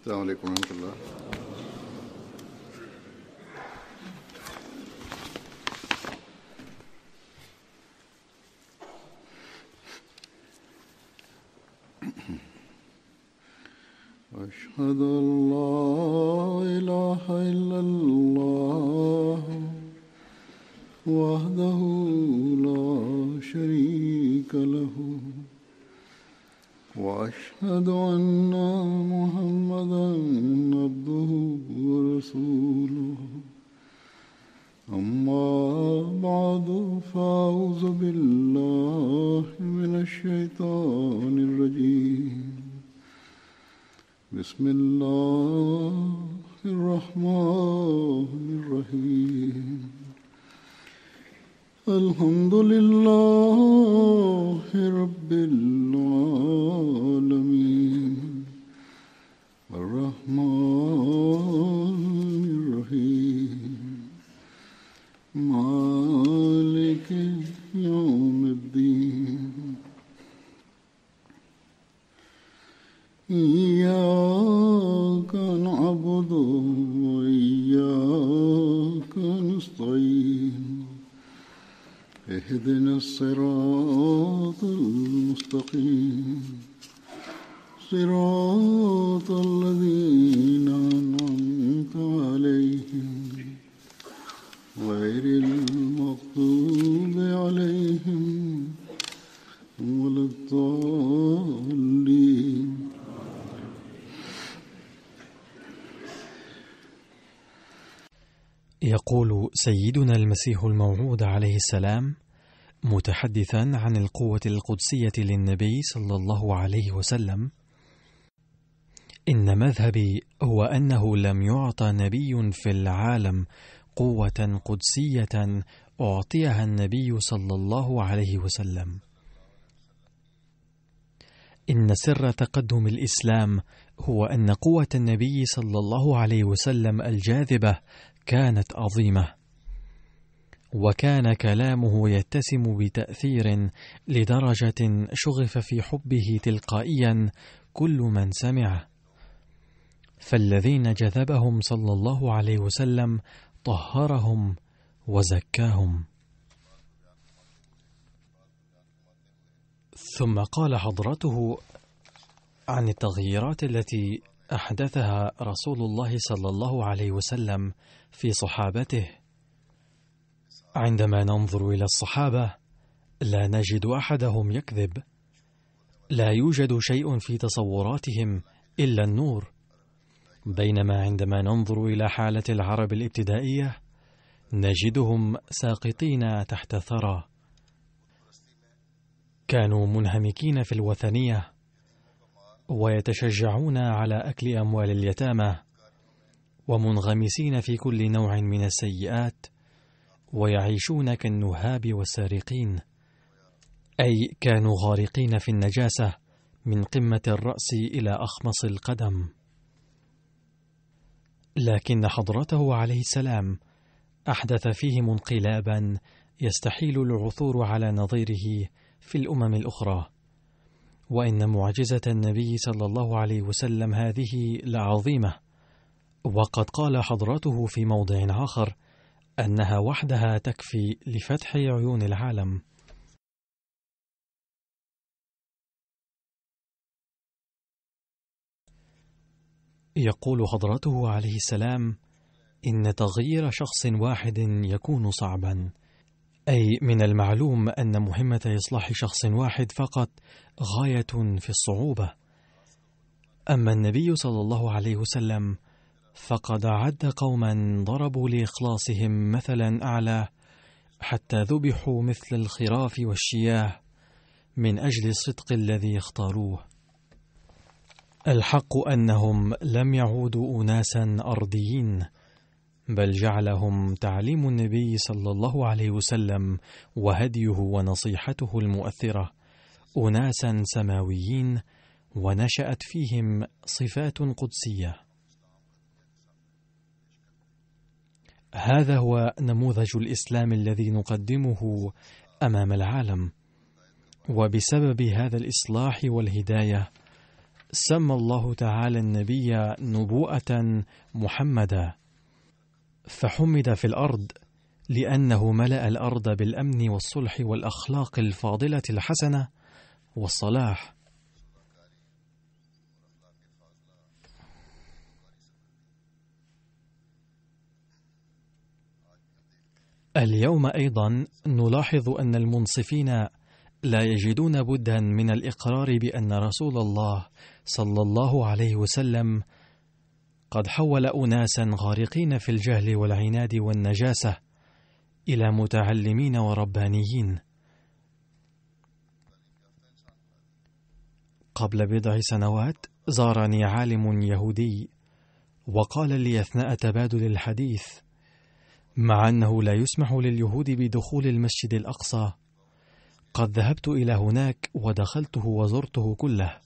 السلام عليكم ورحمة الله. أشهد أن لا إله إلا الله وحده لا شريك له وأشهد أن محمدًا عبده ورسوله أما بعد فأعوذ بالله من الشيطان الرجيم بسم الله الرحمن الرحيم الحمد لله رب العالمين الرحمن الرحيم مالك يوم الدين إياك نعبد وإياك نستعين اهدنا الصراط المستقيم صراط الذين أنعمت عليهم غير المغضوب عليهم ولا الضالين. يقول سيدنا المسيح الموعود عليه السلام متحدثا عن القوة القدسية للنبي صلى الله عليه وسلم: إن مذهبي هو أنه لم يعطى نبي في العالم قوة قدسية أعطيها النبي صلى الله عليه وسلم. إن سر تقدم الإسلام هو أن قوة النبي صلى الله عليه وسلم الجاذبة كانت عظيمة، وكان كلامه يتسم بتأثير لدرجة شغف في حبه تلقائيا كل من سمعه، فالذين جذبهم صلى الله عليه وسلم طهرهم وزكاهم. ثم قال حضرته عن التغييرات التي أحدثها رسول الله صلى الله عليه وسلم في صحابته: عندما ننظر إلى الصحابة لا نجد أحدهم يكذب، لا يوجد شيء في تصوراتهم إلا النور، بينما عندما ننظر إلى حالة العرب الابتدائية نجدهم ساقطين تحت ثرى. كانوا منهمكين في الوثنية ويتشجعون على أكل أموال اليتامى، ومنغمسين في كل نوع من السيئات، ويعيشون كالنهاب والسارقين، أي كانوا غارقين في النجاسة من قمة الرأس إلى أخمص القدم. لكن حضرته عليه السلام أحدث فيهم انقلابا يستحيل العثور على نظيره في الأمم الأخرى، وإن معجزة النبي صلى الله عليه وسلم هذه لعظيمة، وقد قال حضرته في موضع آخر أنها وحدها تكفي لفتح عيون العالم. يقول حضرته عليه السلام: إن تغيير شخص واحد يكون صعبا، أي من المعلوم أن مهمة إصلاح شخص واحد فقط غاية في الصعوبة. أما النبي صلى الله عليه وسلم فقد عد قوما ضربوا لإخلاصهم مثلا أعلى حتى ذبحوا مثل الخراف والشياه من أجل الصدق الذي اختاروه. الحق أنهم لم يعودوا أناسا أرضيين، بل جعلهم تعليم النبي صلى الله عليه وسلم وهديه ونصيحته المؤثرة أناسا سماويين، ونشأت فيهم صفات قدسية. هذا هو نموذج الإسلام الذي نقدمه أمام العالم، وبسبب هذا الإصلاح والهداية سمى الله تعالى النبي نبوءة محمدا، فحمد في الأرض لأنه ملأ الأرض بالأمن والصلح والأخلاق الفاضلة الحسنة والصلاح. اليوم أيضا نلاحظ أن المنصفين لا يجدون بدا من الإقرار بأن رسول الله صلى الله عليه وسلم قد حول أناسا غارقين في الجهل والعناد والنجاسة إلى متعلمين وربانيين. قبل بضع سنوات زارني عالم يهودي وقال لي أثناء تبادل الحديث: مع أنه لا يسمح لليهود بدخول المسجد الأقصى، قد ذهبت إلى هناك ودخلته وزرته كله.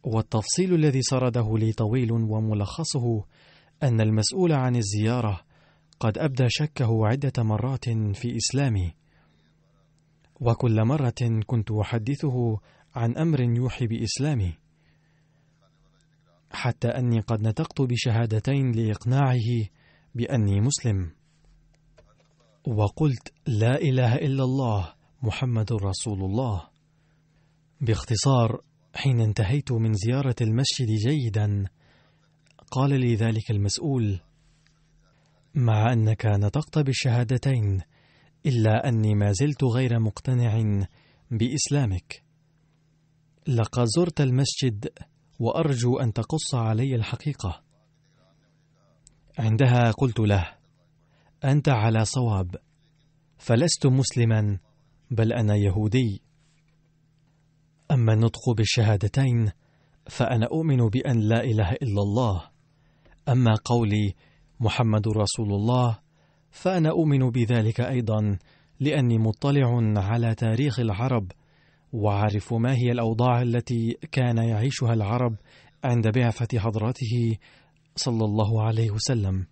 والتفصيل الذي سرده لي طويل، وملخصه أن المسؤول عن الزيارة قد أبدى شكه عدة مرات في إسلامي، وكل مرة كنت أحدثه عن أمر يوحي بإسلامي، حتى أني قد نطقت بشهادتين لإقناعه بأني مسلم، وقلت: لا إله إلا الله محمد رسول الله. باختصار، حين انتهيت من زيارة المسجد جيدا، قال لي ذلك المسؤول: مع أنك نطقت بالشهادتين، إلا أني ما زلت غير مقتنع بإسلامك. لقد زرت المسجد وأرجو أن تقص علي الحقيقة. عندها قلت له: أنت على صواب، فلست مسلما، بل أنا يهودي. أما النطق بالشهادتين فأنا أؤمن بأن لا إله إلا الله، أما قولي محمد رسول الله فأنا أؤمن بذلك أيضا، لأني مطلع على تاريخ العرب، وعارف ما هي الأوضاع التي كان يعيشها العرب عند بعثة حضرته صلى الله عليه وسلم.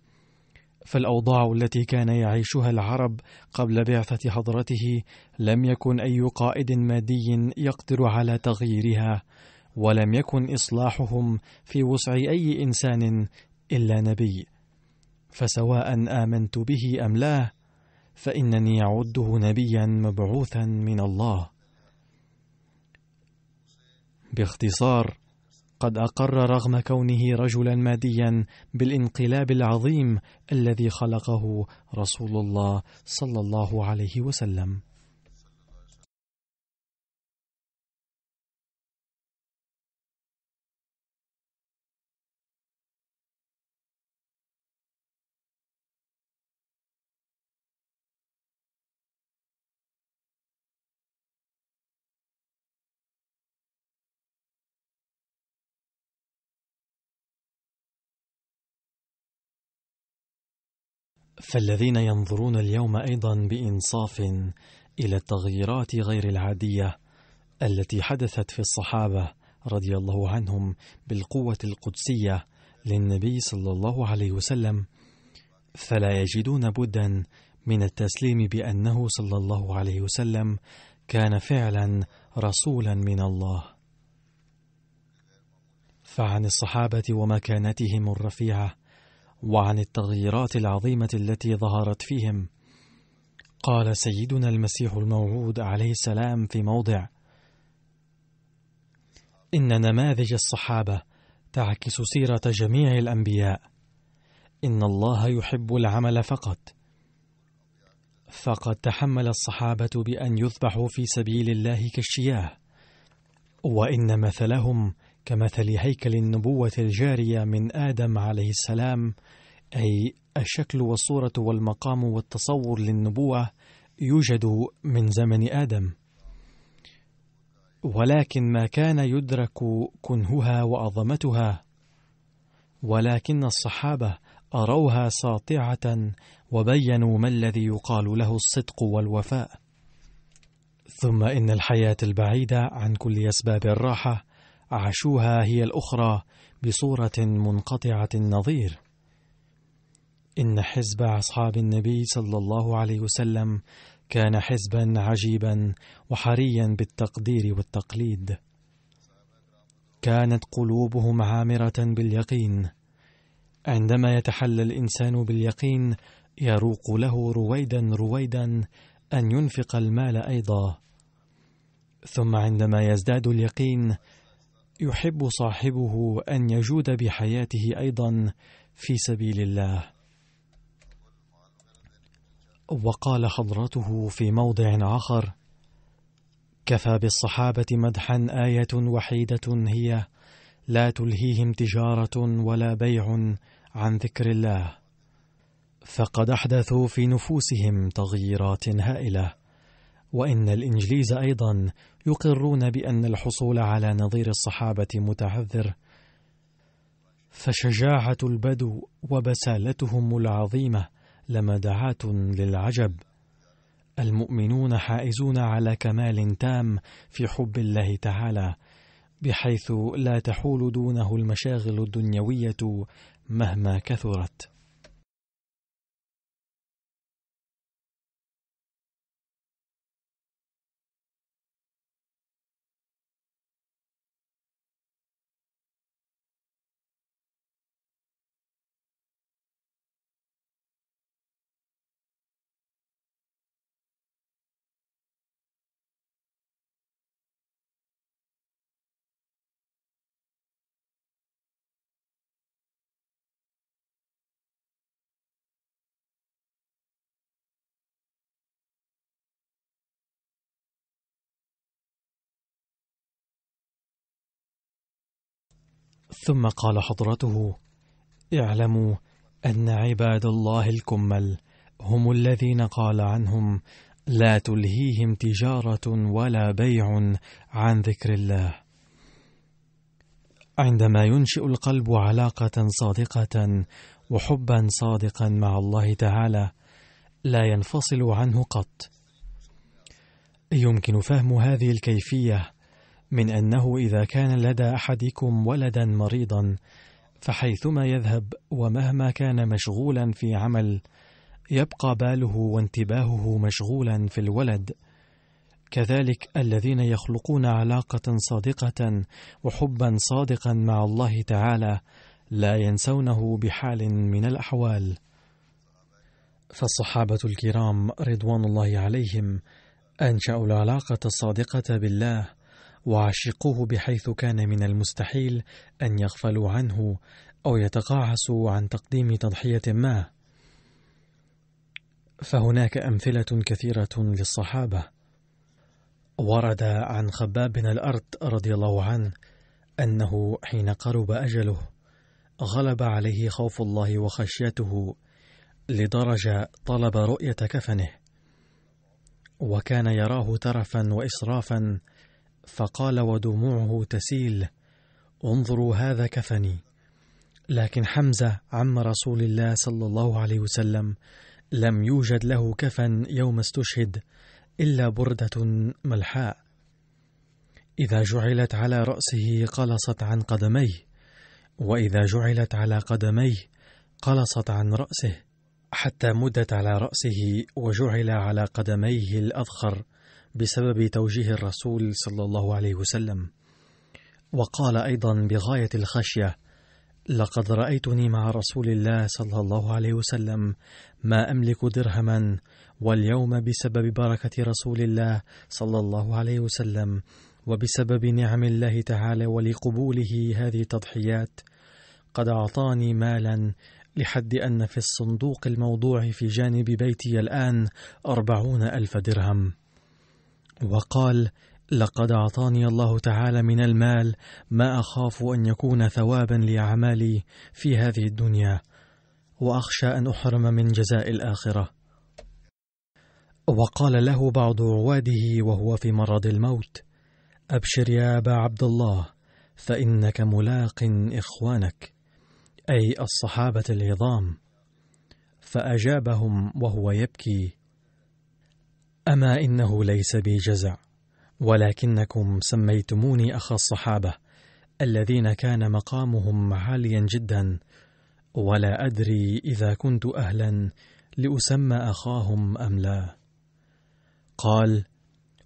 فالأوضاع التي كان يعيشها العرب قبل بعثة حضرته لم يكن أي قائد مادي يقدر على تغييرها، ولم يكن إصلاحهم في وسع أي إنسان إلا نبي، فسواء آمنت به أم لا، فإنني أعده نبيا مبعوثا من الله. باختصار، قد أقر رغم كونه رجلا ماديا بالانقلاب العظيم الذي خلقه رسول الله صلى الله عليه وسلم. فالذين ينظرون اليوم أيضا بإنصاف إلى التغييرات غير العادية التي حدثت في الصحابة رضي الله عنهم بالقوة القدسية للنبي صلى الله عليه وسلم، فلا يجدون بدا من التسليم بأنه صلى الله عليه وسلم كان فعلا رسولا من الله. فعن الصحابة ومكانتهم الرفيعة، وعن التغييرات العظيمة التي ظهرت فيهم، قال سيدنا المسيح الموعود عليه السلام في موضع: إن نماذج الصحابة تعكس سيرة جميع الأنبياء. إن الله يحب العمل فقط، فقد تحمل الصحابة بأن يذبحوا في سبيل الله كالشياه، وإن مثلهم كمثل هيكل النبوة الجارية من آدم عليه السلام، أي الشكل والصورة والمقام والتصور للنبوة يوجد من زمن آدم، ولكن ما كان يدرك كنهها وعظمتها، ولكن الصحابة أروها ساطعة وبينوا ما الذي يقال له الصدق والوفاء. ثم إن الحياة البعيدة عن كل أسباب الراحة عاشوها هي الأخرى بصورة منقطعة النظير. إن حزب أصحاب النبي صلى الله عليه وسلم كان حزبا عجيبا وحريا بالتقدير والتقليد. كانت قلوبهم عامرة باليقين. عندما يتحلى الإنسان باليقين يروق له رويدا رويدا أن ينفق المال أيضا، ثم عندما يزداد اليقين يحب صاحبه أن يجود بحياته أيضا في سبيل الله. وقال حضرته في موضع آخر: كفى بالصحابة مدحا آية وحيدة هي لا تلهيهم تجارة ولا بيع عن ذكر الله، فقد أحدثوا في نفوسهم تغييرات هائلة. وإن الإنجليز أيضا يقرون بأن الحصول على نظير الصحابة متعذر، فشجاعة البدو وبسالتهم العظيمة لمدعاة للعجب. المؤمنون حائزون على كمال تام في حب الله تعالى، بحيث لا تحول دونه المشاغل الدنيوية مهما كثرت. ثم قال حضرته: اعلموا أن عباد الله الكمل هم الذين قال عنهم: لا تلهيهم تجارة ولا بيع عن ذكر الله. عندما ينشئ القلب علاقة صادقة وحبا صادقا مع الله تعالى لا ينفصل عنه قط. يمكن فهم هذه الكيفية من أنه إذا كان لدى أحدكم ولدا مريضا، فحيثما يذهب ومهما كان مشغولا في عمل يبقى باله وانتباهه مشغولا في الولد. كذلك الذين يخلقون علاقة صادقة وحبا صادقا مع الله تعالى لا ينسونه بحال من الأحوال. فالصحابة الكرام رضوان الله عليهم أنشأوا العلاقة الصادقة بالله وعشقوه، بحيث كان من المستحيل أن يغفلوا عنه أو يتقاعسوا عن تقديم تضحية ما. فهناك أمثلة كثيرة للصحابة. ورد عن خباب بن الأرت رضي الله عنه أنه حين قرب أجله غلب عليه خوف الله وخشيته لدرجة طلب رؤية كفنه، وكان يراه ترفا وإسرافا، فقال ودموعه تسيل: انظروا هذا كفني. لكن حمزة عم رسول الله صلى الله عليه وسلم لم يوجد له كفن يوم استشهد إلا بردة ملحاء، إذا جعلت على رأسه قلصت عن قدميه، وإذا جعلت على قدميه قلصت عن رأسه، حتى مدت على رأسه وجعل على قدميه الأذخر بسبب توجيه الرسول صلى الله عليه وسلم. وقال أيضا بغاية الخشية: لقد رأيتني مع رسول الله صلى الله عليه وسلم ما أملك درهما، واليوم بسبب بركة رسول الله صلى الله عليه وسلم وبسبب نعم الله تعالى ولقبوله هذه التضحيات قد أعطاني مالا لحد أن في الصندوق الموضوع في جانب بيتي الآن 40,000 درهم. وقال: لقد أعطاني الله تعالى من المال ما أخاف أن يكون ثوابا لأعمالي في هذه الدنيا، وأخشى أن أحرم من جزاء الآخرة. وقال له بعض عواده وهو في مرض الموت: أبشر يا أبا عبد الله، فإنك ملاق إخوانك، أي الصحابة العظام. فأجابهم وهو يبكي: أما إنه ليس بي جزع، ولكنكم سميتموني أخا الصحابة الذين كان مقامهم عاليا جدا، ولا أدري إذا كنت أهلا لأسمى أخاهم أم لا. قال: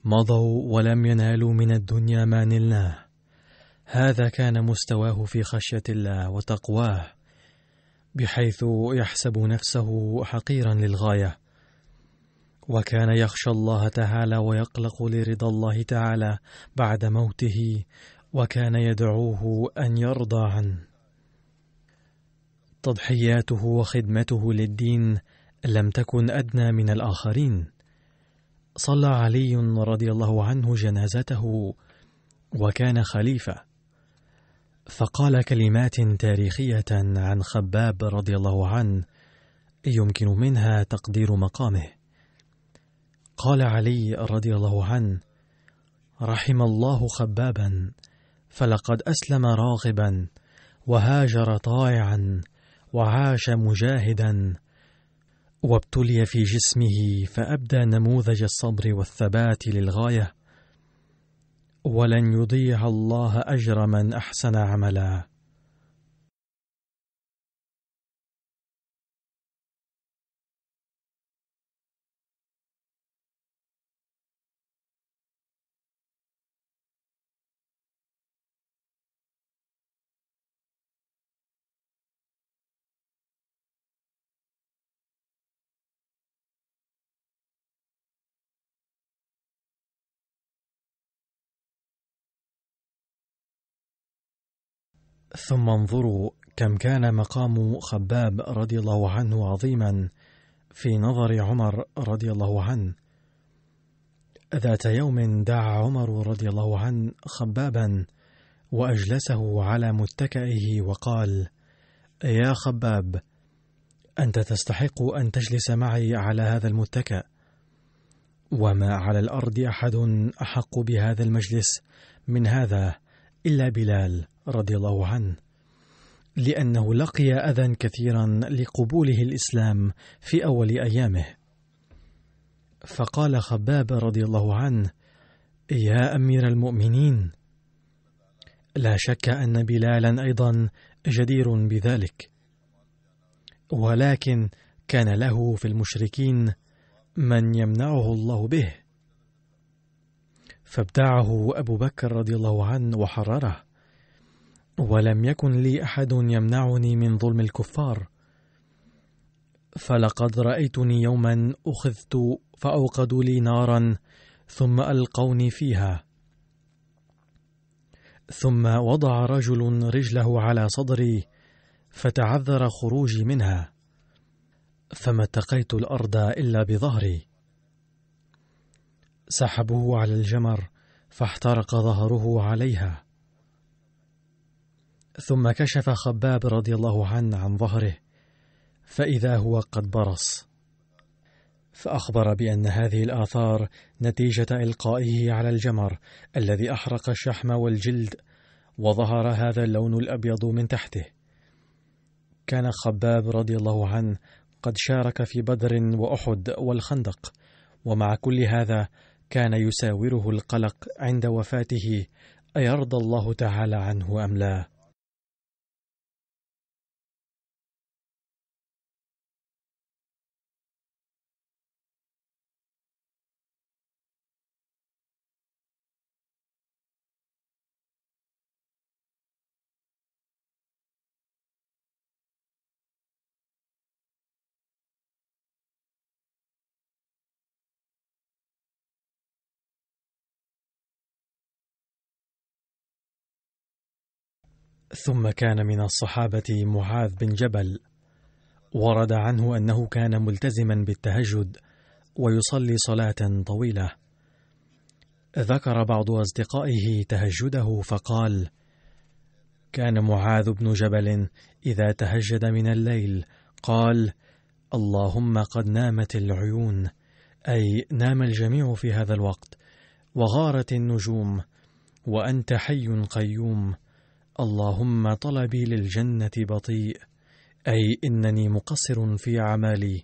مضوا ولم ينالوا من الدنيا ما نلناه. هذا كان مستواه في خشية الله وتقواه، بحيث يحسب نفسه حقيرا للغاية، وكان يخشى الله تعالى ويقلق لرضا الله تعالى بعد موته، وكان يدعوه أن يرضى عنه. تضحياته وخدمته للدين لم تكن أدنى من الآخرين. صلى علي رضي الله عنه جنازته وكان خليفة، فقال كلمات تاريخية عن خباب رضي الله عنه يمكن منها تقدير مقامه. قال علي رضي الله عنه: رحم الله خبابا، فلقد أسلم راغبا، وهاجر طائعا، وعاش مجاهدا، وابتلي في جسمه فأبدى نموذج الصبر والثبات للغاية، ولن يضيع الله أجر من أحسن عملا. ثم انظروا كم كان مقام خباب رضي الله عنه عظيما في نظر عمر رضي الله عنه. ذات يوم دعا عمر رضي الله عنه خبابا وأجلسه على متكئه وقال: يا خباب، أنت تستحق أن تجلس معي على هذا المتكأ، وما على الأرض أحد أحق بهذا المجلس من هذا إلا بلال رضي الله عنه، لأنه لقي أذى كثيرا لقبوله الإسلام في أول أيامه. فقال خباب رضي الله عنه: يا أمير المؤمنين، لا شك أن بلالا أيضا جدير بذلك، ولكن كان له في المشركين من يمنعه الله به، فابتاعه أبو بكر رضي الله عنه وحرره، ولم يكن لي أحد يمنعني من ظلم الكفار. فلقد رأيتني يوما أخذت فأوقدوا لي نارا ثم ألقوني فيها، ثم وضع رجل رجله على صدري فتعذر خروجي منها، فما اتقيت الأرض إلا بظهري. سحبوه على الجمر فاحترق ظهره عليها، ثم كشف خباب رضي الله عنه عن ظهره فإذا هو قد برص، فأخبر بأن هذه الآثار نتيجة إلقائه على الجمر الذي أحرق الشحم والجلد، وظهر هذا اللون الأبيض من تحته. كان خباب رضي الله عنه قد شارك في بدر وأحد والخندق، ومع كل هذا كان يساوره القلق عند وفاته أيرضى الله تعالى عنه أم لا. ثم كان من الصحابة معاذ بن جبل، ورد عنه أنه كان ملتزما بالتهجد ويصلي صلاة طويلة. ذكر بعض أصدقائه تهجده فقال: كان معاذ بن جبل إذا تهجد من الليل قال: اللهم قد نامت العيون، أي نام الجميع في هذا الوقت، وغارت النجوم، وأنت حي قيوم، اللهم طلبي للجنة بطيء، أي إنني مقصر في أعمالي،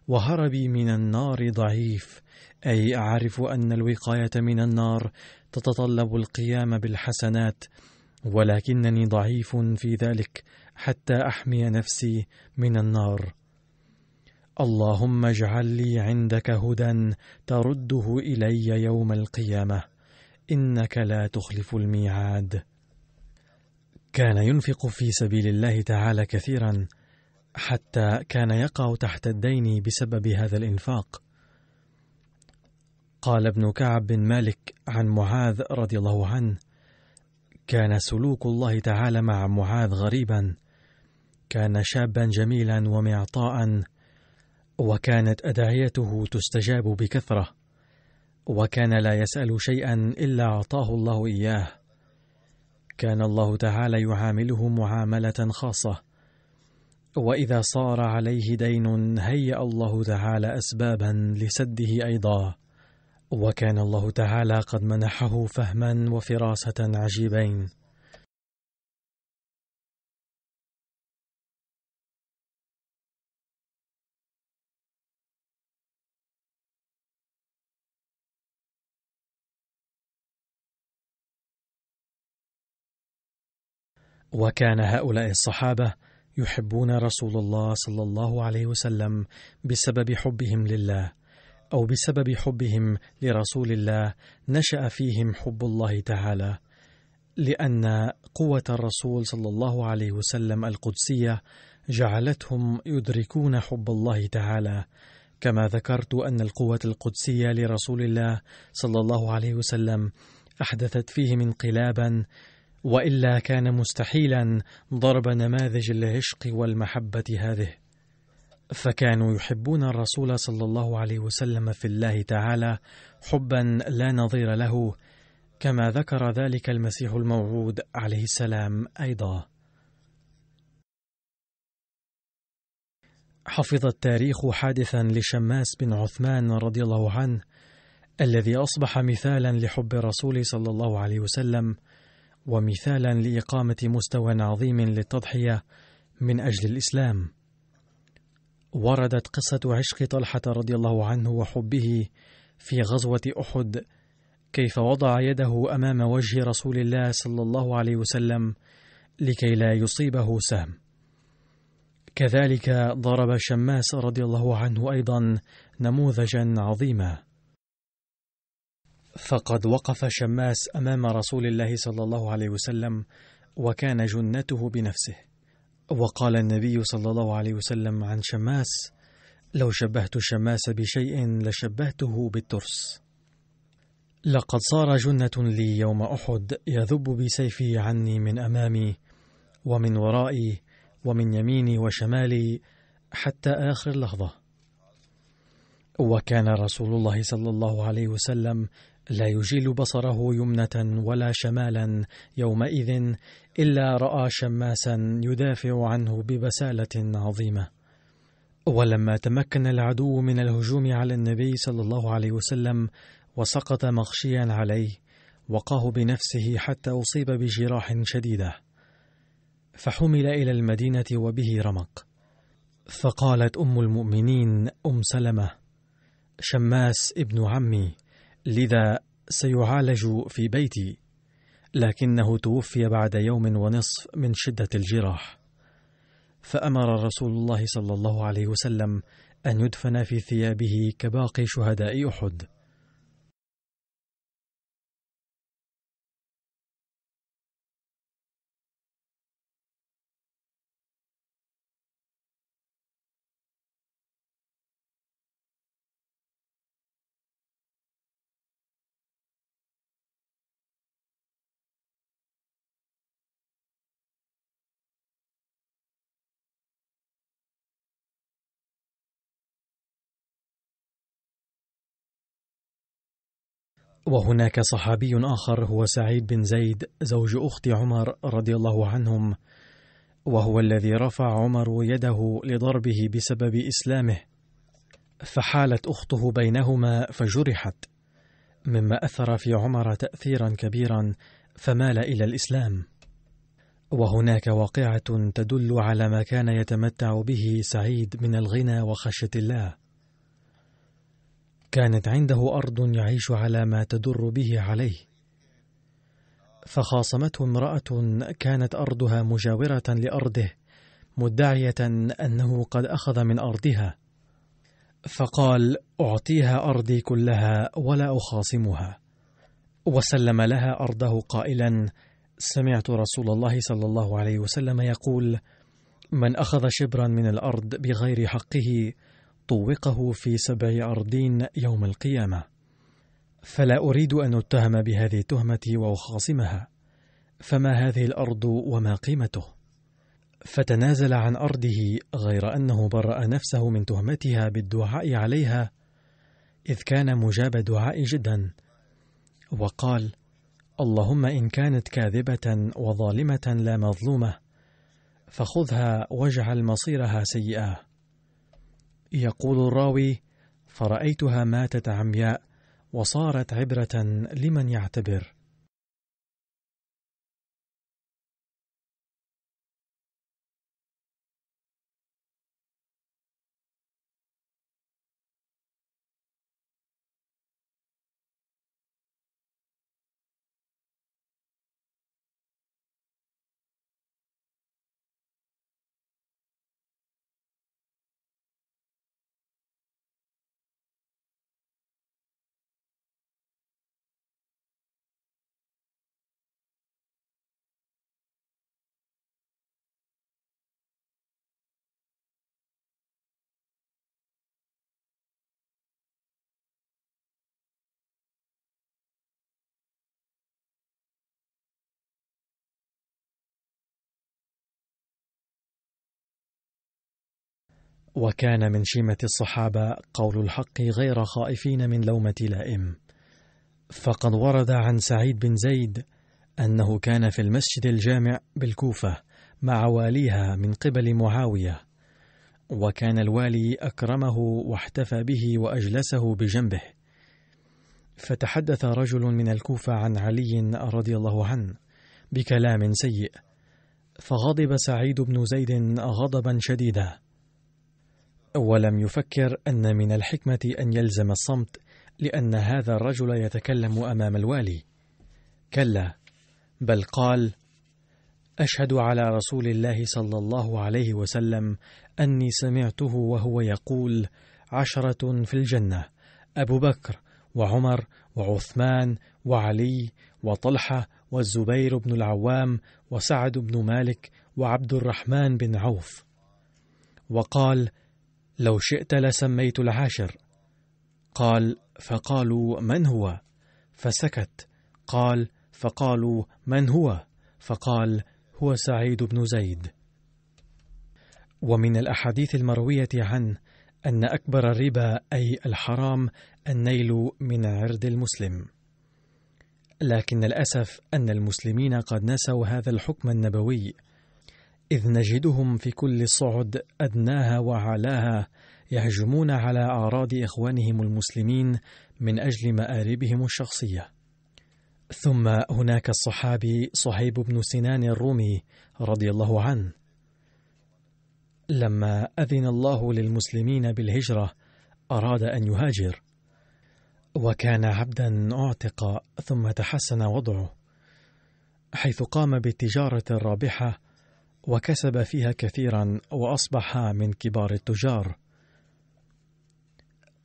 وهربي من النار ضعيف، أي أعرف أن الوقاية من النار تتطلب القيام بالحسنات، ولكنني ضعيف في ذلك حتى أحمي نفسي من النار. اللهم اجعل لي عندك هدى ترده إلي يوم القيامة، إنك لا تخلف الميعاد. كان ينفق في سبيل الله تعالى كثيرا، حتى كان يقع تحت الدين بسبب هذا الإنفاق. قال ابن كعب بن مالك عن معاذ رضي الله عنه: كان سلوك الله تعالى مع معاذ غريبا، كان شابا جميلا ومعطاء، وكانت أدعيته تستجاب بكثرة، وكان لا يسأل شيئا إلا أعطاه الله إياه. كان الله تعالى يعامله معاملة خاصة، وإذا صار عليه دين هيأ الله تعالى أسبابا لسده أيضا، وكان الله تعالى قد منحه فهما وفراسة عجيبين. وكان هؤلاء الصحابة يحبون رسول الله صلى الله عليه وسلم بسبب حبهم لله، أو بسبب حبهم لرسول الله نشأ فيهم حب الله تعالى، لأن قوة الرسول صلى الله عليه وسلم القدسية جعلتهم يدركون حب الله تعالى، كما ذكرت أن القوة القدسية لرسول الله صلى الله عليه وسلم أحدثت فيهم انقلابا، وإلا كان مستحيلا ضرب نماذج العشق والمحبة هذه. فكانوا يحبون الرسول صلى الله عليه وسلم في الله تعالى حبا لا نظير له، كما ذكر ذلك المسيح الموعود عليه السلام أيضا. حفظ التاريخ حادثا لشماس بن عثمان رضي الله عنه، الذي أصبح مثالا لحب الرسول صلى الله عليه وسلم، ومثالا لإقامة مستوى عظيم للتضحية من أجل الإسلام. وردت قصة عشق طلحة رضي الله عنه وحبه في غزوة أحد، كيف وضع يده أمام وجه رسول الله صلى الله عليه وسلم لكي لا يصيبه سهم. كذلك ضرب شماس رضي الله عنه أيضا نموذجا عظيما، فقد وقف شماس أمام رسول الله صلى الله عليه وسلم وكان جنته بنفسه، وقال النبي صلى الله عليه وسلم عن شماس: لو شبهت شماس بشيء لشبهته بالترس. لقد صار جنة لي يوم أحد يذب بسيفي عني من أمامي ومن ورائي ومن يميني وشمالي حتى آخر لحظة. وكان رسول الله صلى الله عليه وسلم لا يجيل بصره يمنة ولا شمالا يومئذ إلا رأى شماسا يدافع عنه ببسالة عظيمة. ولما تمكن العدو من الهجوم على النبي صلى الله عليه وسلم وسقط مغشيا عليه، وقاه بنفسه حتى أصيب بجراح شديدة، فحمل إلى المدينة وبه رمق. فقالت أم المؤمنين أم سلمة: شماس ابن عمي، لذا سيعالج في بيتي، لكنه توفي بعد يوم ونصف من شدة الجراح. فأمر رسول الله صلى الله عليه وسلم أن يدفن في ثيابه كباقي شهداء أحد. وهناك صحابي آخر هو سعيد بن زيد زوج أخت عمر رضي الله عنهم، وهو الذي رفع عمر يده لضربه بسبب إسلامه، فحالت أخته بينهما فجرحت، مما أثر في عمر تأثيرا كبيرا فمال إلى الإسلام. وهناك واقعة تدل على ما كان يتمتع به سعيد من الغنى وخشية الله. كانت عنده أرض يعيش على ما تدر به عليه، فخاصمته امرأة كانت أرضها مجاورة لأرضه، مدعية أنه قد أخذ من أرضها، فقال: أعطيها أرضي كلها ولا أخاصمها. وسلم لها أرضه قائلا: سمعت رسول الله صلى الله عليه وسلم يقول: من أخذ شبرا من الأرض بغير حقه طوقه في 7 أراضين يوم القيامة. فلا أريد أن أتهم بهذه التهمة وأخاصمها، فما هذه الأرض وما قيمته؟ فتنازل عن أرضه، غير أنه برأ نفسه من تهمتها بالدعاء عليها، إذ كان مجاب دعاء جدا، وقال: اللهم إن كانت كاذبة وظالمة لا مظلومة فخذها واجعل مصيرها سيئة. يقول الراوي: فرأيتها ماتت عمياء وصارت عبرة لمن يعتبر. وكان من شيمة الصحابة قول الحق غير خائفين من لومة لائم. فقد ورد عن سعيد بن زيد أنه كان في المسجد الجامع بالكوفة مع واليها من قبل معاوية، وكان الوالي أكرمه واحتفى به وأجلسه بجنبه، فتحدث رجل من الكوفة عن علي رضي الله عنه بكلام سيء، فغضب سعيد بن زيد غضبا شديدا، ولم يفكر أن من الحكمة أن يلزم الصمت لأن هذا الرجل يتكلم أمام الوالي، كلا، بل قال: أشهد على رسول الله صلى الله عليه وسلم أني سمعته وهو يقول: 10 في الجنة، أبو بكر وعمر وعثمان وعلي وطلحة والزبير بن العوام وسعد بن مالك وعبد الرحمن بن عوف. وقال: لو شئت لسميت 10. قال: فقالوا: من هو؟ فسكت. قال: فقالوا: من هو؟ فقال: هو سعيد بن زيد. ومن الأحاديث المروية عنه أن أكبر الربا أي الحرام النيل من عرض المسلم، لكن الأسف أن المسلمين قد نسوا هذا الحكم النبوي، إذ نجدهم في كل الصعد أدناها وعلاها يهجمون على أعراض إخوانهم المسلمين من أجل مآربهم الشخصية. ثم هناك الصحابي صهيب بن سنان الرومي رضي الله عنه، لما أذن الله للمسلمين بالهجرة أراد أن يهاجر، وكان عبدا أعتق ثم تحسن وضعه، حيث قام بالتجارة الرابحة وكسب فيها كثيرا وأصبح من كبار التجار.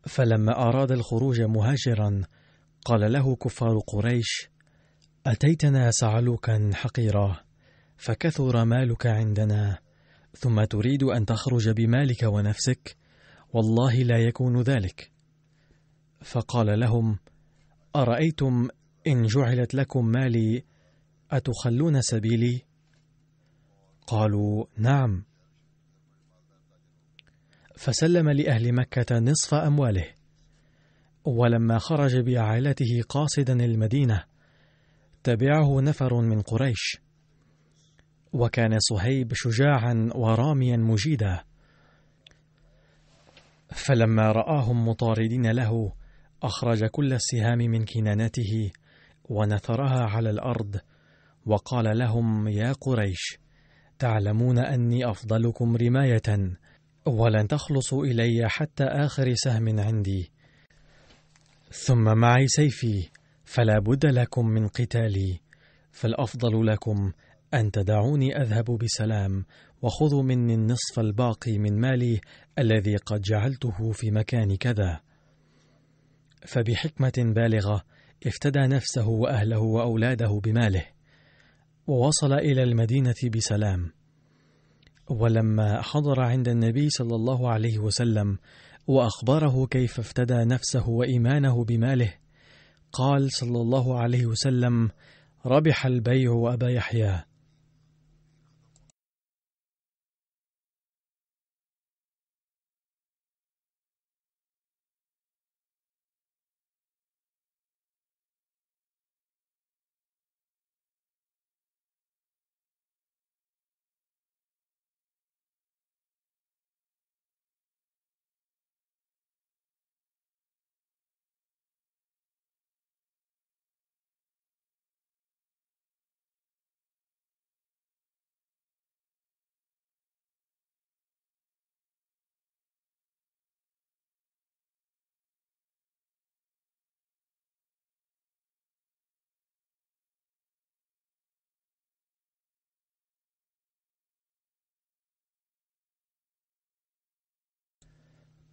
فلما أراد الخروج مهاجرا قال له كفار قريش: أتيتنا سعلوكا حقيرا فكثر مالك عندنا، ثم تريد أن تخرج بمالك ونفسك؟ والله لا يكون ذلك. فقال لهم: أرأيتم إن جعلت لكم مالي أتخلون سبيلي؟ قالوا: نعم. فسلم لأهل مكة نصف أمواله، ولما خرج بعائلته قاصدا المدينة تبعه نفر من قريش، وكان صهيب شجاعا وراميا مجيدا، فلما رآهم مطاردين له أخرج كل السهام من كنانته ونثرها على الأرض، وقال لهم: يا قريش، تعلمون أني أفضلكم رماية، ولن تخلصوا إلي حتى آخر سهم عندي، ثم معي سيفي، فلا بد لكم من قتالي، فالأفضل لكم أن تدعوني أذهب بسلام وخذوا مني النصف الباقي من مالي الذي قد جعلته في مكان كذا. فبحكمة بالغة افتدى نفسه وأهله وأولاده بماله، ووصل إلى المدينة بسلام. ولما حضر عند النبي صلى الله عليه وسلم وأخبره كيف افتدى نفسه وإيمانه بماله، قال صلى الله عليه وسلم: ربح البيع أبا يحيى.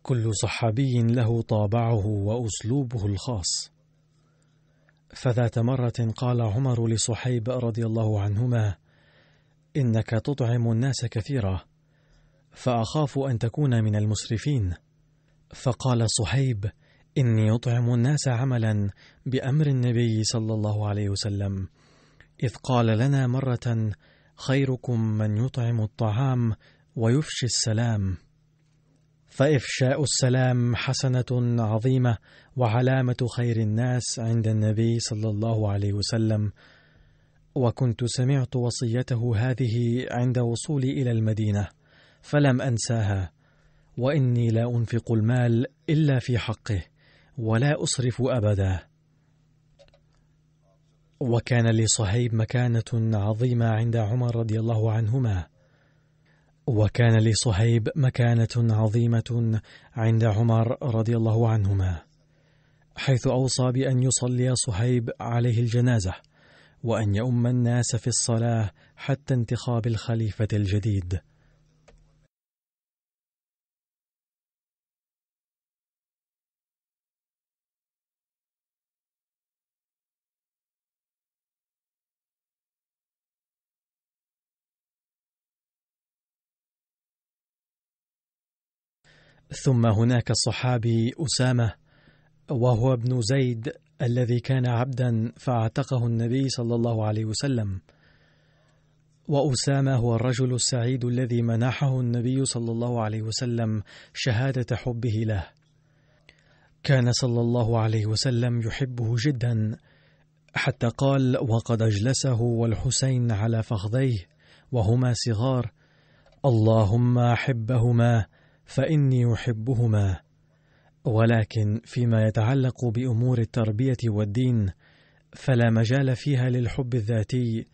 كل صحابي له طابعه وأسلوبه الخاص. فذات مرة قال عمر لصحيب رضي الله عنهما: إنك تطعم الناس كثيرا، فأخاف أن تكون من المسرفين. فقال صحيب: إني أطعم الناس عملا بأمر النبي صلى الله عليه وسلم، إذ قال لنا مرة: خيركم من يطعم الطعام ويفشي السلام. فإفشاء السلام حسنة عظيمة وعلامة خير الناس عند النبي صلى الله عليه وسلم. وكنت سمعت وصيته هذه عند وصولي إلى المدينة فلم أنساها، وإني لا أنفق المال إلا في حقه ولا أسرف أبدا. وكان لصهيب مكانة عظيمة عند عمر رضي الله عنهما، عند عمر رضي الله عنهما، حيث أوصى بأن يصلي صهيب عليه الجنازة وأن يؤم الناس في الصلاة حتى انتخاب الخليفة الجديد. ثم هناك الصحابي أسامة، وهو ابن زيد الذي كان عبدا فاعتقه النبي صلى الله عليه وسلم. وأسامة هو الرجل السعيد الذي منحه النبي صلى الله عليه وسلم شهادة حبه له. كان صلى الله عليه وسلم يحبه جدا، حتى قال: وقد أجلسه والحسين على فخذيه وهما صغار: اللهم أحبهما فإني أحبهما. ولكن فيما يتعلق بأمور التربية والدين فلا مجال فيها للحب الذاتي،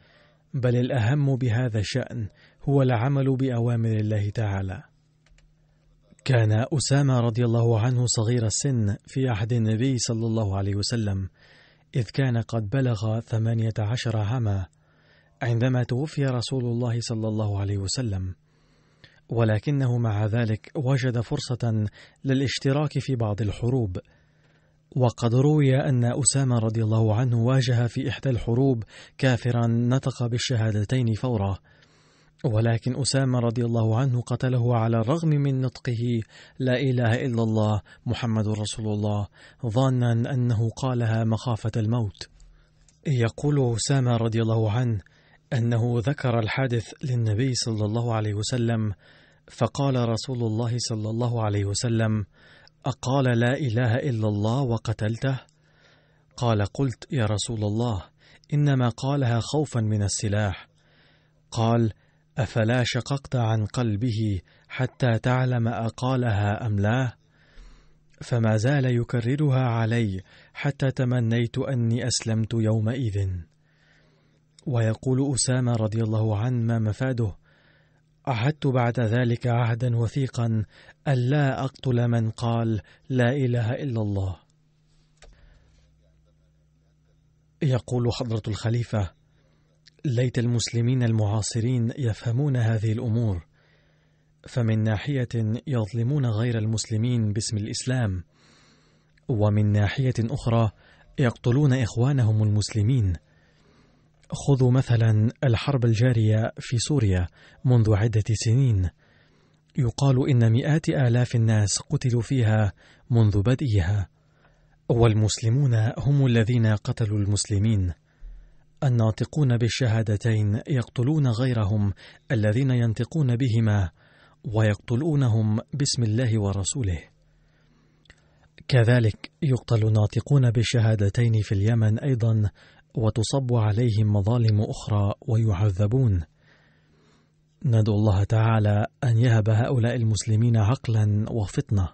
بل الأهم بهذا الشأن هو العمل بأوامر الله تعالى. كان أسامة رضي الله عنه صغير السن في عهد النبي صلى الله عليه وسلم، إذ كان قد بلغ 18 عاما عندما توفي رسول الله صلى الله عليه وسلم، ولكنه مع ذلك وجد فرصة للاشتراك في بعض الحروب. وقد روي أن أسامة رضي الله عنه واجه في إحدى الحروب كافرا نطق بالشهادتين فورا، ولكن أسامة رضي الله عنه قتله على الرغم من نطقه لا إله إلا الله محمد رسول الله، ظانا أنه قالها مخافة الموت. يقول أسامة رضي الله عنه أنه ذكر الحادث للنبي صلى الله عليه وسلم، فقال رسول الله صلى الله عليه وسلم: أقال لا إله إلا الله وقتلته؟ قال: قلت يا رسول الله إنما قالها خوفا من السلاح. قال: أفلا شققت عن قلبه حتى تعلم أقالها أم لا؟ فما زال يكررها علي حتى تمنيت أني أسلمت يومئذ. ويقول أسامة رضي الله عنه ما مفاده: عهدت بعد ذلك عهدا وثيقا ألا أقتل من قال لا إله إلا الله. يقول حضرة الخليفة: ليت المسلمين المعاصرين يفهمون هذه الأمور، فمن ناحية يظلمون غير المسلمين باسم الإسلام، ومن ناحية أخرى يقتلون إخوانهم المسلمين. خذوا مثلا الحرب الجارية في سوريا منذ عدة سنين، يقال إن مئات آلاف الناس قتلوا فيها منذ بدئها، والمسلمون هم الذين قتلوا المسلمين. الناطقون بالشهادتين يقتلون غيرهم الذين ينطقون بهما، ويقتلونهم باسم الله ورسوله. كذلك يقتل الناطقون بالشهادتين في اليمن أيضا، وتصب عليهم مظالم أخرى ويعذبون. ندعو الله تعالى أن يهب هؤلاء المسلمين عقلا وفطنة،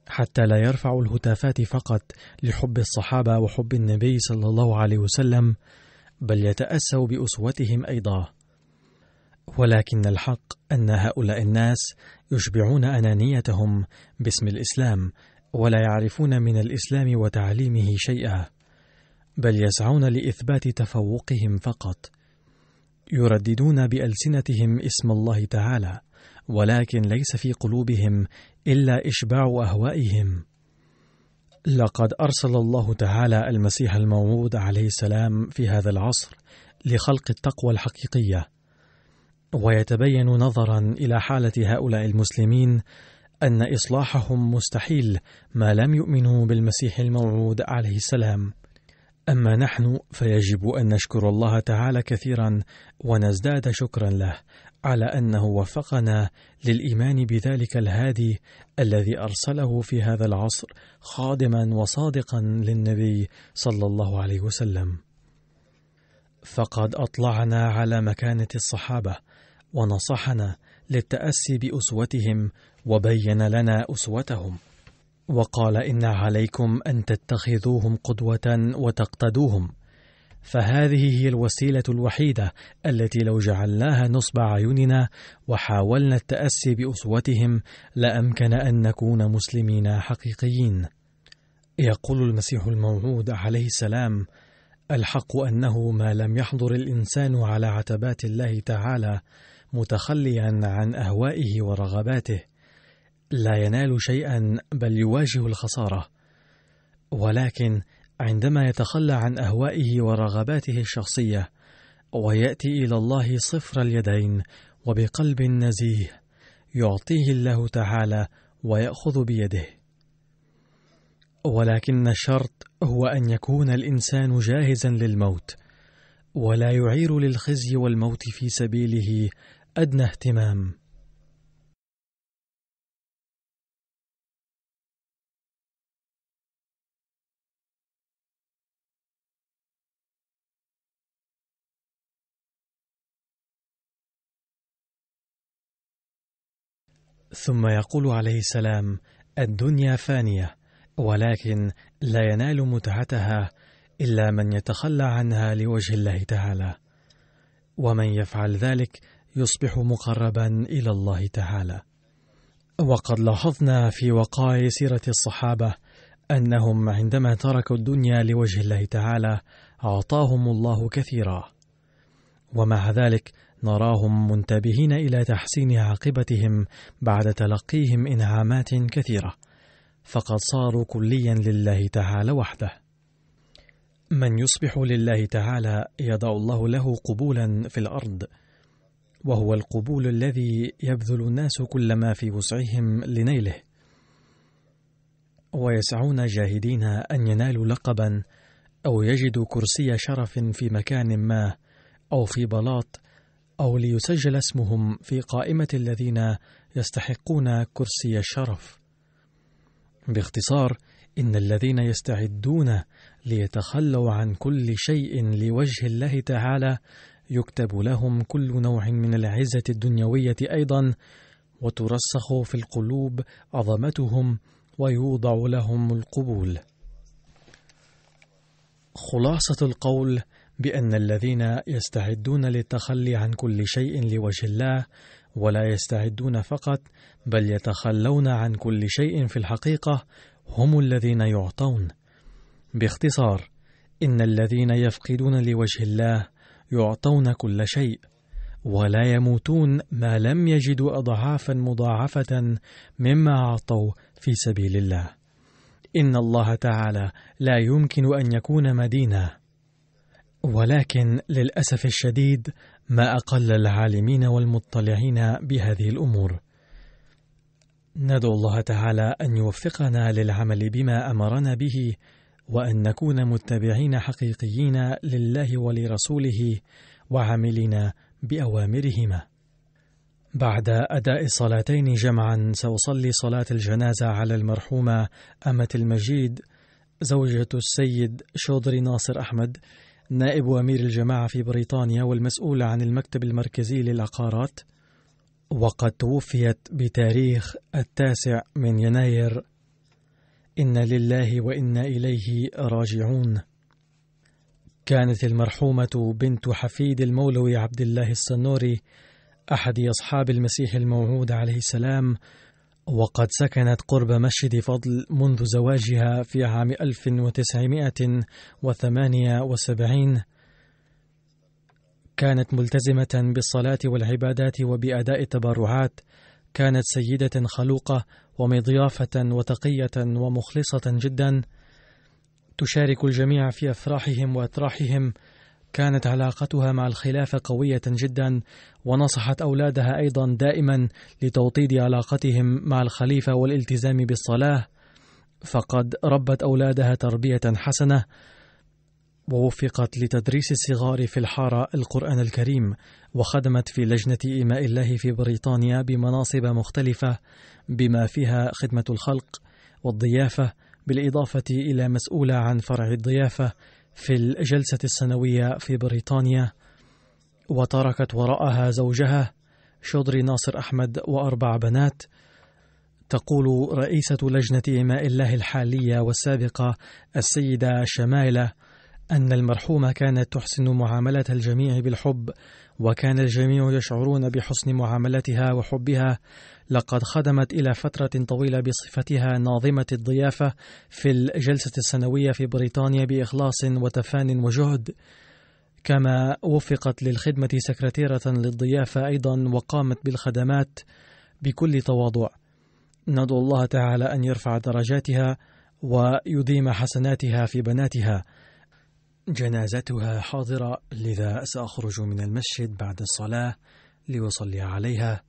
حتى لا يرفعوا الهتافات فقط لحب الصحابة وحب النبي صلى الله عليه وسلم، بل يتأسوا بأسوتهم أيضا. ولكن الحق أن هؤلاء الناس يشبعون أنانيتهم باسم الإسلام، ولا يعرفون من الإسلام وتعليمه شيئا، بل يسعون لإثبات تفوقهم فقط. يرددون بألسنتهم اسم الله تعالى، ولكن ليس في قلوبهم إلا إشباع أهوائهم. لقد أرسل الله تعالى المسيح الموعود عليه السلام في هذا العصر لخلق التقوى الحقيقية، ويتبين نظرا إلى حالة هؤلاء المسلمين أن إصلاحهم مستحيل ما لم يؤمنوا بالمسيح الموعود عليه السلام. أما نحن فيجب أن نشكر الله تعالى كثيرا ونزداد شكرا له على أنه وفقنا للإيمان بذلك الهادي الذي أرسله في هذا العصر خادما وصادقا للنبي صلى الله عليه وسلم. فقد أطلعنا على مكانة الصحابة ونصحنا للتأسي بأسوتهم وبين لنا أسوتهم، وقال إن عليكم أن تتخذوهم قدوة وتقتدوهم، فهذه هي الوسيلة الوحيدة التي لو جعلناها نصب عيوننا وحاولنا التأسي بأسوتهم لأمكن أن نكون مسلمين حقيقيين. يقول المسيح الموعود عليه السلام: الحق أنه ما لم يحضر الإنسان على عتبات الله تعالى متخليا عن أهوائه ورغباته لا ينال شيئا بل يواجه الخسارة، ولكن عندما يتخلى عن أهوائه ورغباته الشخصية ويأتي إلى الله صفر اليدين وبقلب نزيه يعطيه الله تعالى ويأخذ بيده. ولكن الشرط هو أن يكون الإنسان جاهزا للموت، ولا يعير للخزي والموت في سبيله أدنى اهتمام. ثم يقول عليه السلام: الدنيا فانية، ولكن لا ينال متعتها إلا من يتخلى عنها لوجه الله تعالى، ومن يفعل ذلك يصبح مقربا إلى الله تعالى. وقد لاحظنا في وقائع سيرة الصحابة أنهم عندما تركوا الدنيا لوجه الله تعالى أعطاهم الله كثيرا، ومع ذلك نراهم منتبهين إلى تحسين عاقبتهم بعد تلقيهم إنعامات كثيرة، فقد صاروا كليا لله تعالى وحده. من يصبح لله تعالى يضع الله له قبولا في الأرض، وهو القبول الذي يبذل الناس كل ما في وسعهم لنيله، ويسعون جاهدين أن ينالوا لقبا أو يجدوا كرسي شرف في مكان ما أو في بلاط، أو ليسجل اسمهم في قائمة الذين يستحقون كرسي الشرف. باختصار، إن الذين يستعدون ليتخلوا عن كل شيء لوجه الله تعالى يكتب لهم كل نوع من العزة الدنيوية أيضا، وترسخ في القلوب عظمتهم ويوضع لهم القبول. خلاصة القول بأن الذين يستعدون للتخلي عن كل شيء لوجه الله ولا يستعدون فقط بل يتخلون عن كل شيء في الحقيقة هم الذين يعطون. باختصار، إن الذين يفقدون لوجه الله يعطون كل شيء، ولا يموتون ما لم يجدوا أضعافا مضاعفة مما أعطوا في سبيل الله. إن الله تعالى لا يمكن أن يكون مدينة، ولكن للأسف الشديد ما أقل العالمين والمطلعين بهذه الأمور. ندعو الله تعالى أن يوفقنا للعمل بما أمرنا به، وأن نكون متبعين حقيقيين لله ولرسوله وعاملين بأوامرهما. بعد أداء الصلاتين جمعا سأصلي صلاة الجنازة على المرحومة أمة المجيد زوجة السيد شودري ناصر أحمد، نائب أمير الجماعة في بريطانيا والمسؤول عن المكتب المركزي للعقارات، وقد توفيت بتاريخ 9 يناير. إنا لله وإنا إليه راجعون. كانت المرحومة بنت حفيد المولوي عبد الله السنوري، أحد أصحاب المسيح الموعود عليه السلام، وقد سكنت قرب مسجد فضل منذ زواجها في عام 1978. كانت ملتزمة بالصلاة والعبادات وبأداء التبرعات. كانت سيدة خلوقة ومضيافة وتقية ومخلصة جدا، تشارك الجميع في أفراحهم وأتراحهم. كانت علاقتها مع الخلافة قوية جدا، ونصحت أولادها أيضا دائما لتوطيد علاقتهم مع الخليفة والالتزام بالصلاة، فقد ربت أولادها تربية حسنة، ووفقت لتدريس الصغار في الحارة القرآن الكريم، وخدمت في لجنة إيماء الله في بريطانيا بمناصب مختلفة بما فيها خدمة الخلق والضيافة، بالإضافة إلى مسؤولة عن فرع الضيافة في الجلسة السنوية في بريطانيا. وتركت وراءها زوجها شودري ناصر أحمد و4 بنات. تقول رئيسة لجنة إيماء الله الحالية والسابقة السيدة شمائلة أن المرحومة كانت تحسن معاملة الجميع بالحب، وكان الجميع يشعرون بحسن معاملتها وحبها. لقد خدمت إلى فترة طويلة بصفتها ناظمة الضيافة في الجلسة السنوية في بريطانيا بإخلاص وتفان وجهد، كما وفقت للخدمة سكرتيرة للضيافة أيضا، وقامت بالخدمات بكل تواضع. ندعو الله تعالى أن يرفع درجاتها ويديم حسناتها في بناتها. جنازتها حاضرة، لذا سأخرج من المسجد بعد الصلاة لأصلي عليها،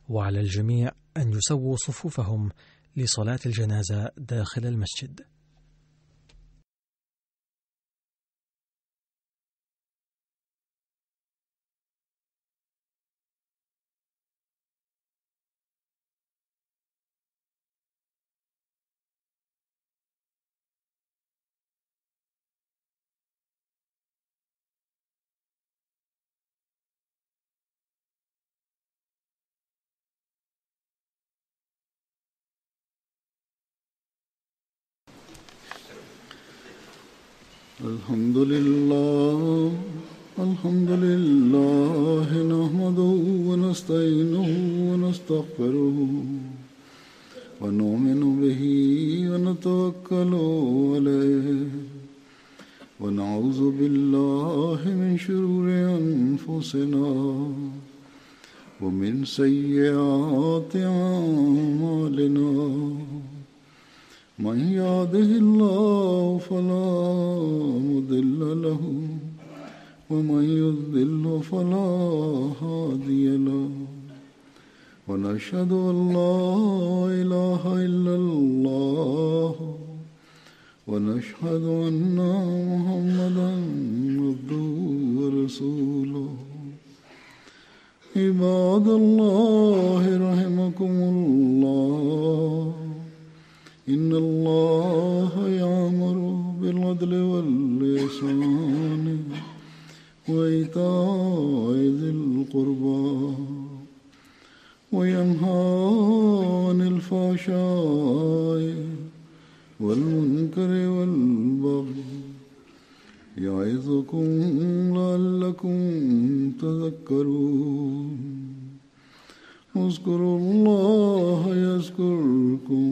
وعلى الجميع أن يسووا صفوفهم لصلاة الجنازة داخل المسجد. الحمد لله نحمده ونستعينه ونستغفره ونؤمن به ونتوكل عليه ونعوذ بالله من شرور أنفسنا ومن سيئات أعمالنا. من يهده الله فلا مضل له ومن يضلل فلا هادي له ونشهد أن لا إله إلا الله ونشهد أن محمدا عبده ورسوله. عباد الله رحمكم الله، إن الله يأمر بالعدل والإحسان وإيتاء ذي القربى وينهى عن الفحشاء والمنكر والبغي يعظكم لعلكم تذكرون. اذكروا الله يذكركم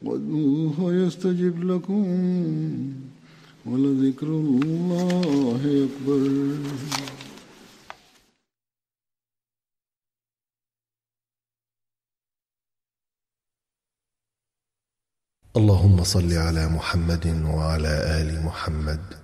وادعوه يستجب لكم ولذكر الله أكبر. اللهم صل على محمد وعلى آل محمد